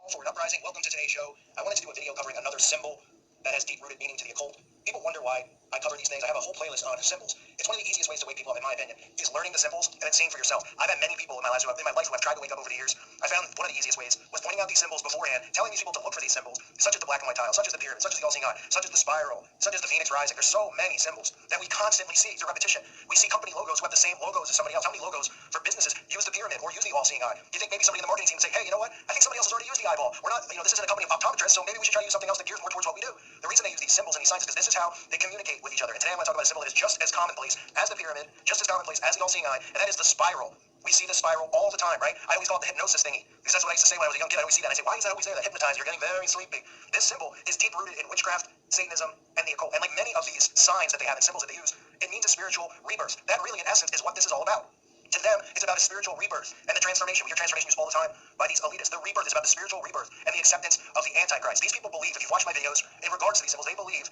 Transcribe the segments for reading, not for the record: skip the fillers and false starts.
Forward Uprising, welcome to today's show. I wanted to do a video covering another symbol that has deep-rooted meaning to the occult. People wonder why I cover these things. I have a whole playlist on symbols. It's one of the easiest ways to wake people up, in my opinion, is learning the symbols and then seeing for yourself. I've had many people in my life who have tried to wake up over the years. I found one of the easiest ways was pointing out these symbols beforehand, telling these people to look for these symbols, such as the black and white tile, such as the pyramid, such as the all-seeing eye, such as the spiral, such as the phoenix rising. There's so many symbols that we constantly see through repetition. We see company logos who have the same logos as somebody else. How many logos for businesses use the pyramid or use the all-seeing eye? You think maybe somebody in the marketing team would say, hey, you know what? I think somebody else has already used the eyeball. We're not, this isn't a company of optometrists, so maybe we should try to use something else that gears more towards what we do. The reason they use these symbols and these signs is because this is how they communicate with each other. And today I'm going to talk about a symbol that is just as commonplace as the pyramid, just as commonplace as the all-seeing eye, and that is the spiral. We see the spiral all the time, right? I always call it the hypnosis thingy, because that's what I used to say when I was a young kid. I always see that. I say, why is that always there? That hypnotized, you're getting very sleepy. This symbol is deep-rooted in witchcraft, Satanism, and the occult. And like many of these signs that they have and symbols that they use, it means a spiritual rebirth. That really, in essence, is what this is all about. To them, it's about a spiritual rebirth and the transformation. We hear transformation used all the time by these elitists. The rebirth is about the spiritual rebirth and the acceptance of the Antichrist. These people believe, if you've watched my videos in regards to these symbols, they believe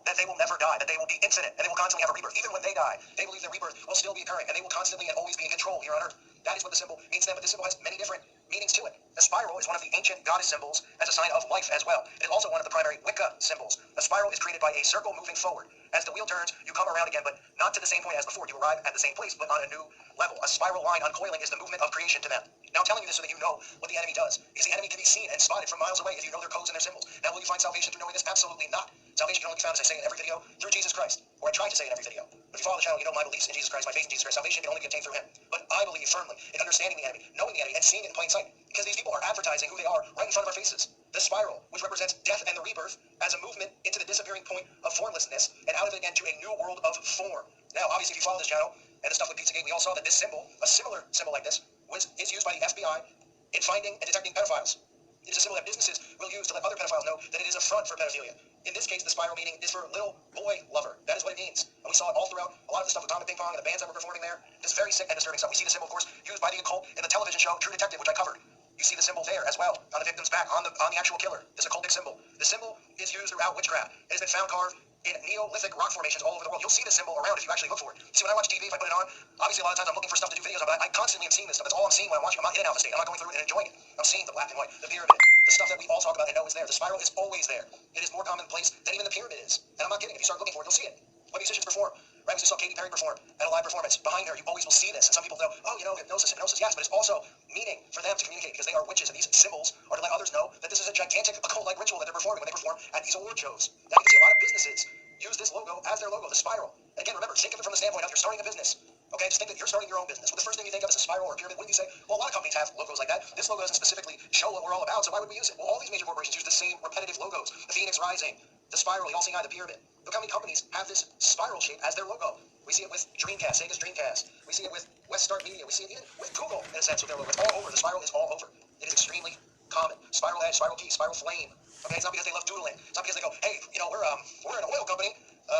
that they will never die, that they will be infinite, and they will constantly have a rebirth. Even when they die, they believe their rebirth will still be occurring, and they will constantly and always be in control here on Earth. That is what the symbol means to them, but this symbol has many different meanings to it. The spiral is one of the ancient goddess symbols as a sign of life as well. It is also one of the primary Wicca symbols. A spiral is created by a circle moving forward. As the wheel turns, you come around again, but not to the same point as before. You arrive at the same place, but on a new level. A spiral line uncoiling is the movement of creation to them. Now I'm telling you this so that you know what the enemy does, because the enemy can be seen and spotted from miles away if you know their codes and their symbols. Now will you find salvation through knowing this? Absolutely not. Salvation can only be found, as I say in every video, through Jesus Christ. Or I try to say in every video. If you follow the channel, you know my beliefs in Jesus Christ, my faith in Jesus Christ. Salvation can only be obtained through him. But I believe firmly in understanding the enemy, knowing the enemy, and seeing it in plain sight. Because these people are advertising who they are right in front of our faces. The spiral, which represents death and the rebirth, as a movement into the disappearing point of formlessness, and out of it again to a new world of form. Now, obviously, if you follow this channel, and the stuff with Pizzagate, we all saw that this symbol, a similar symbol like this, is used by the FBI in finding and detecting pedophiles. It is a symbol that businesses will use to let other pedophiles know that it is a front for pedophilia. In this case, the spiral meaning is for little boy lover. That is what it means. And we saw it all throughout a lot of the stuff with Atomic Ping Pong and the bands that were performing there. This very sick and disturbing stuff. We see the symbol, of course, used by the occult in the television show True Detective, which I covered. You see the symbol there as well, on the victim's back, on the actual killer, this occultic symbol. The symbol is used throughout witchcraft. It has been found carved in Neolithic rock formations all over the world. You'll see this symbol around if you actually look for it. See, when I watch TV, if I put it on, obviously a lot of times I'm looking for stuff to do videos on, but I constantly am seeing this stuff. That's all I'm seeing when I'm watching. I'm not in an alpha state. I'm not going through it and enjoying it. I'm seeing the black and white, the pyramid, the stuff that we all talk about and know is there. The spiral is always there. It is more commonplace than even the pyramid is. And I'm not kidding. If you start looking for it, you'll see it. When musicians perform, right? We just saw Katy Perry perform at a live performance. Behind her, you always will see this. And some people go, oh, hypnosis, yes, but it's also meaning for them to communicate because they are witches, and these symbols are to let others know that this is a gigantic occult-like ritual that they're performing when they perform at these award shows. Now you can see a lot of businesses use this logo as their logo, the spiral. And again, remember, think of it from the standpoint of you're starting a business. Okay, just think that you're starting your own business. Well, the first thing you think of is a spiral or a pyramid. Wouldn't you say, well, a lot of companies have logos like that. This logo doesn't specifically show what we're all about, so why would we use it? Well, all these major corporations use the same repetitive logos. The phoenix rising, the spiral, the all-seeing eye, the pyramid. Look how many companies have this spiral shape as their logo. We see it with Dreamcast, Sega's Dreamcast. We see it with Weststart Media. We see it even with Google, in a sense, with their logo. It's all over. The spiral is all over. It is extremely common. Spiral edge, spiral key, spiral flame. Okay, it's not because they love doodling. It's not because they go, hey, we're an oil company.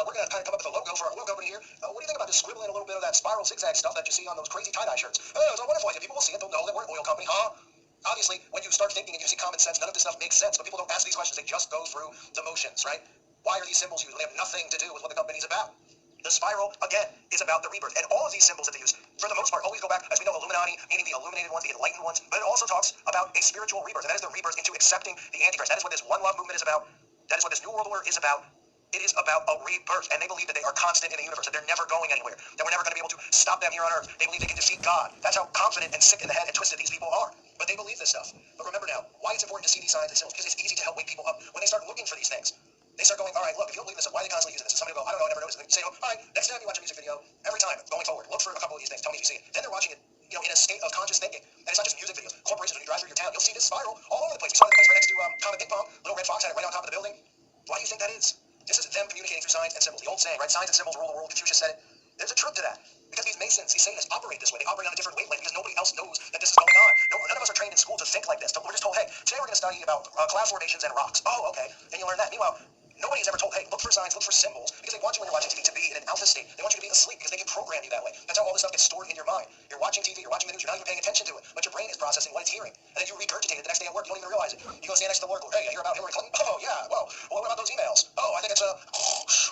We're going to kind of come up with a logo for our oil company here. What do you think about just scribbling a little bit of that spiral zigzag stuff that you see on those crazy tie-dye shirts? Oh, it's a wonderful idea. People will see it. They'll know that we're an oil company, huh? Obviously, when you start thinking and you see common sense, none of this stuff makes sense. But people don't ask these questions. They just go through the motions, right? Why are these symbols used? They have nothing to do with what the company's about. The spiral, again, is about the rebirth. And all of these symbols that they use, for the most part, always go back, as we know, Illuminati, meaning the illuminated ones, the enlightened ones, but it also talks about a spiritual rebirth, and that is the rebirth into accepting the Antichrist. That is what this One Love movement is about. That is what this New World Order is about. It is about a rebirth, and they believe that they are constant in the universe, that they're never going anywhere, that we're never going to be able to stop them here on Earth. They believe they can defeat God. That's how confident and sick in the head and twisted these people are. But they believe this stuff. But remember now, why it's important to see these signs and symbols, because it's easy to help wake people up when they start looking for these things. They start going, all right, look, if you don't believe this, why are they constantly using this? And somebody will go, I don't know, I never noticed. And they say, all right, next time you watch a music video, every time going forward, look for a couple of these things. Tell me if you see it. Then they're watching it, in a state of conscious thinking. And it's not just music videos. Corporations, when you drive through your town, you'll see this spiral all over the place. We saw it in the place right next to Atomic Ping Pong. Little red fox had it right on top of the building. Why do you think that is? This is them communicating through signs and symbols. The old saying, right? Signs and symbols rule the world. Confucius said it. There's a truth to that. Because these Masons, these Satanists operate this way. They operate on a different wavelength because nobody else knows that this is going on. None of us are trained in school to think like this. We're just told, hey, today we're going to study about cloud formations and rocks. Oh, okay. Then you learn that. Meanwhile, nobody's ever told, hey, look for signs, look for symbols, because they want you when you're watching TV to be in an alpha state. They want you to be asleep because they can program you that way. That's how all this stuff gets stored in your mind. You're watching TV, you're watching the news, you're not even paying attention to it, but your brain is processing what it's hearing. And then you regurgitate it the next day at work. You don't even realize it. You go stand next to the Lord, hey, I hear about Hillary Clinton. Oh, yeah, well, what about those emails? Oh, I think it's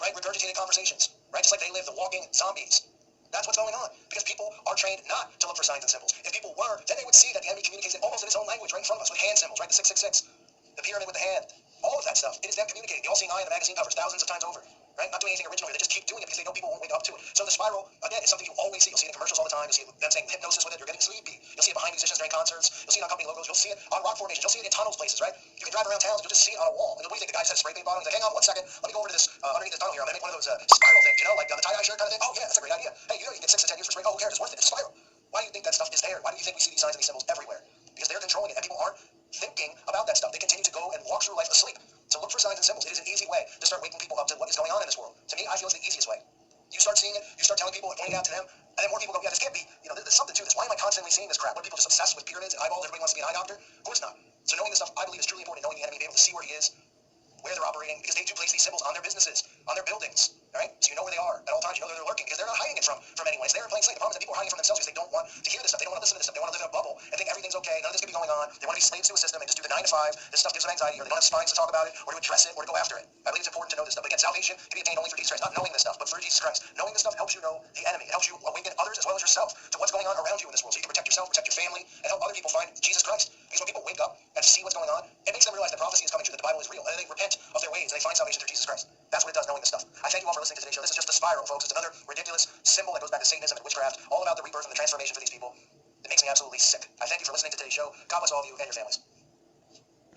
right, regurgitated conversations, right? Just like they live the walking zombies. That's what's going on. Because people are trained not to look for signs and symbols. If people were, then they would see that the enemy communicates almost in its own language right in front of us with hand symbols, right? The 666, the pyramid with the hand, all of that stuff. It is them communicating. The all-seeing eye in the magazine covers thousands of times over. Right? Not doing anything original here. They just keep doing it because they know people won't wake up to it. So the spiral, again, is something you always see. You'll see it in commercials all the time. You'll see them saying hypnosis with it. You're getting sleepy. You'll see it behind musicians during concerts. You'll see it on company logos. You'll see it on rock formations. You'll see it in tunnels places, right? You can drive around towns and you'll just see it on a wall. And what do you think? The guy says spray paint bottom. He's like, hang on 1 second. Let me go over to this, underneath this tunnel here. I'm going to make one of those spiral things, you know, like the tie-dye shirt kind of thing. Oh, yeah, that's a great idea. Hey, you know, you can get 6 to 10 years for spray. Oh, who cares? It's worth it. It's a spiral. Why do you think that stuff is there? Why do you think we see these signs and these symbols everywhere? Because they're controlling it, and people aren't thinking about that stuff. They continue to go and walk through life asleep. So look for signs and symbols. It is an easy way to start waking people up to what is going on in this world. To me, I feel it's the easiest way. You start seeing it, you start telling people and pointing out to them, and then more people go, yeah, this can't be, you know, there's something to this. Why am I constantly seeing this crap? What are people just obsessed with pyramids and eyeballs? Everybody wants to be an eye doctor? Of course not. So knowing this stuff, I believe, is truly important. Knowing the enemy, being able to see where he is, where they're operating, because they do place these symbols on their businesses, on their buildings, right? So you know where they are at all times. You know they're lurking because they're not hiding it from anyone. It's there in plain sight. The problem is that people are hiding it from themselves because they don't want to hear this stuff. They don't want to listen to this stuff. They want to live in a bubble and think everything's okay. None of this could be going on. They want to be slaves to a system and just do the 9 to 5. This stuff gives them anxiety, or they don't have spines to talk about it, or to address it, or to go after it. I believe it's important to know this stuff. Again, salvation can be attained only through Jesus Christ, not knowing this stuff, but through Jesus Christ. Knowing this stuff helps you know the enemy. It helps you awaken others as well as yourself to what's going on around you in this world, so you can protect yourself, protect your family, and help other people find Jesus Christ. Because when people wake up and see what's going on, it makes them realize that prophecy is coming true, that the Bible is real, and then they repent of their ways and they find salvation through Jesus Christ. That's what it does, knowing this stuff. I thank you all for listening to today's show. This is just the spiral, folks. It's another ridiculous symbol that goes back to Satanism and witchcraft, all about the rebirth and the transformation for these people. It makes me absolutely sick. I thank you for listening to today's show. God bless all of you and your families.